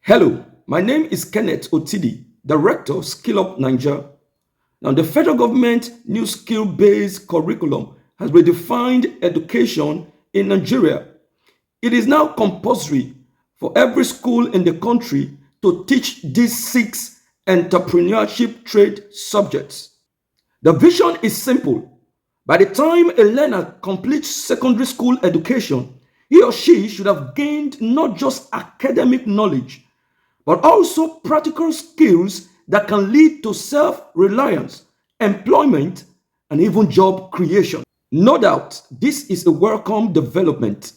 Hello, my name is Kenneth Otidi, Director of Skill Up Nigeria. Now, the federal government new skill-based curriculum has redefined education in Nigeria. It is now compulsory for every school in the country to teach these six entrepreneurship trade subjects. The vision is simple. By the time a learner completes secondary school education, he or she should have gained not just academic knowledge but also practical skills that can lead to self-reliance, employment, and even job creation. No doubt, this is a welcome development,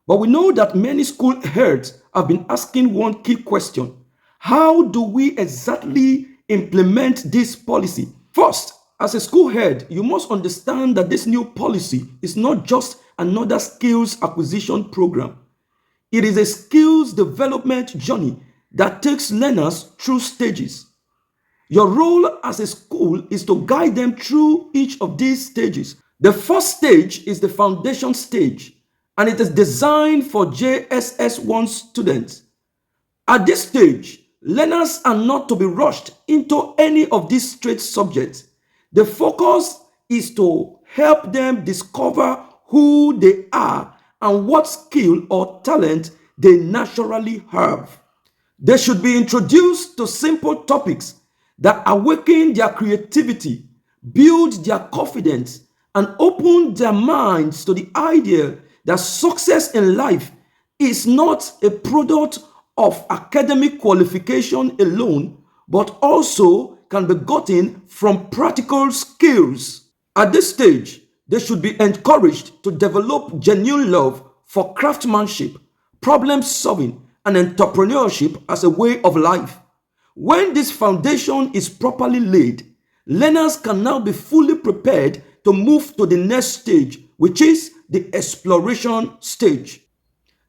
but we know that many school heads have been asking one key question. How do we exactly implement this policy? First, as a school head, you must understand that this new policy is not just another skills acquisition program. It is a skills development journey that takes learners through stages. Your role as a school is to guide them through each of these stages. The first stage is the foundation stage, and it is designed for JSS1 students. At this stage, learners are not to be rushed into any of these straight subjects. The focus is to help them discover who they are and what skill or talent they naturally have. They should be introduced to simple topics that awaken their creativity, build their confidence, and open their minds to the idea that success in life is not a product of academic qualification alone, but also can be gotten from practical skills. At this stage, they should be encouraged to develop genuine love for craftsmanship, problem solving, and entrepreneurship as a way of life. When this foundation is properly laid, learners can now be fully prepared to move to the next stage, which is the exploration stage.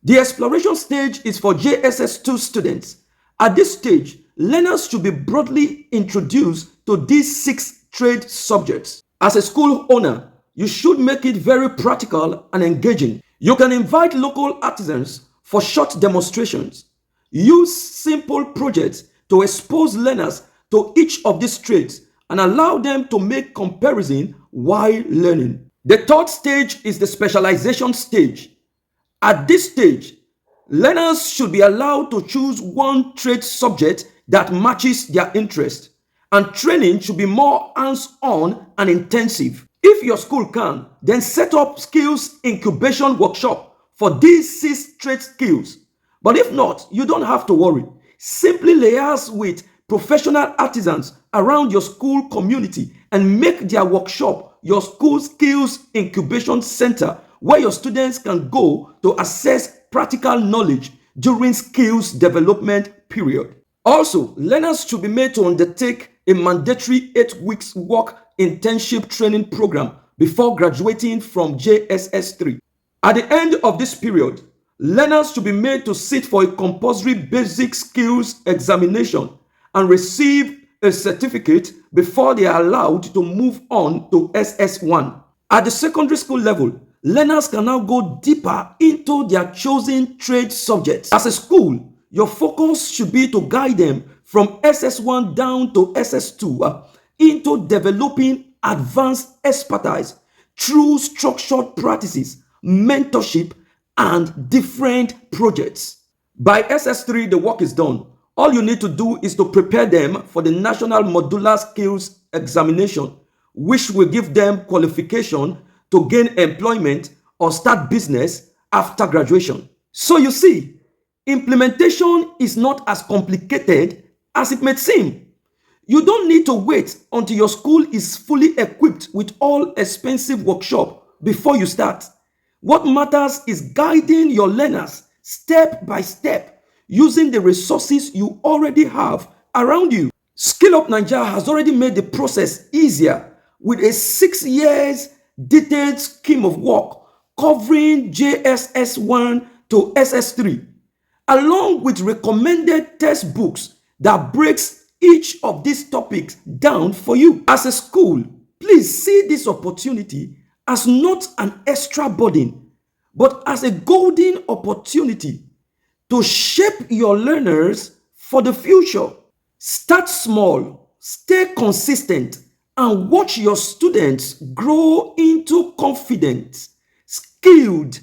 The exploration stage is for JSS2 students. At this stage, learners should be broadly introduced to these six trade subjects. As a school owner, you should make it very practical and engaging. You can invite local artisans for short demonstrations. Use simple projects to expose learners to each of these trades and allow them to make comparison while learning. The third stage is the specialization stage. At this stage, learners should be allowed to choose one trade subject that matches their interest, and training should be more hands-on and intensive. If your school can, then set up skills incubation workshop for these six trade skills. But if not, you don't have to worry. Simply liaise with professional artisans around your school community and make their workshop your school skills incubation center where your students can go to assess practical knowledge during skills development period. Also, learners should be made to undertake a mandatory 8 weeks work internship training program before graduating from JSS3. At the end of this period, learners should be made to sit for a compulsory basic skills examination and receive a certificate before they are allowed to move on to SS1. At the secondary school level, learners can now go deeper into their chosen trade subjects. As a school, your focus should be to guide them from SS1 down to SS2 into developing advanced expertise through structured practices, mentorship, and different projects. By SS3, the work is done. All you need to do is to prepare them for the National Modular Skills Examination, which will give them qualification to gain employment or start business after graduation. So you see, implementation is not as complicated as it may seem. You don't need to wait until your school is fully equipped with all expensive workshop before you start. What matters is guiding your learners step by step using the resources you already have around you. Skill Up Nigeria has already made the process easier with a 6 years detailed scheme of work covering JSS1 to SS3, along with recommended textbooks that breaks each of these topics down for you. As a school, please see this opportunity as not an extra burden, but as a golden opportunity to shape your learners for the future. Start small, stay consistent, and watch your students grow into confident, skilled,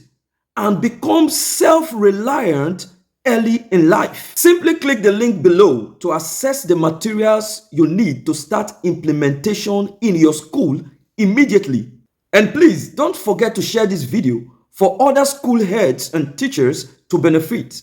and become self-reliant early in life. Simply click the link below to access the materials you need to start implementation in your school immediately. And please don't forget to share this video for other school heads and teachers to benefit.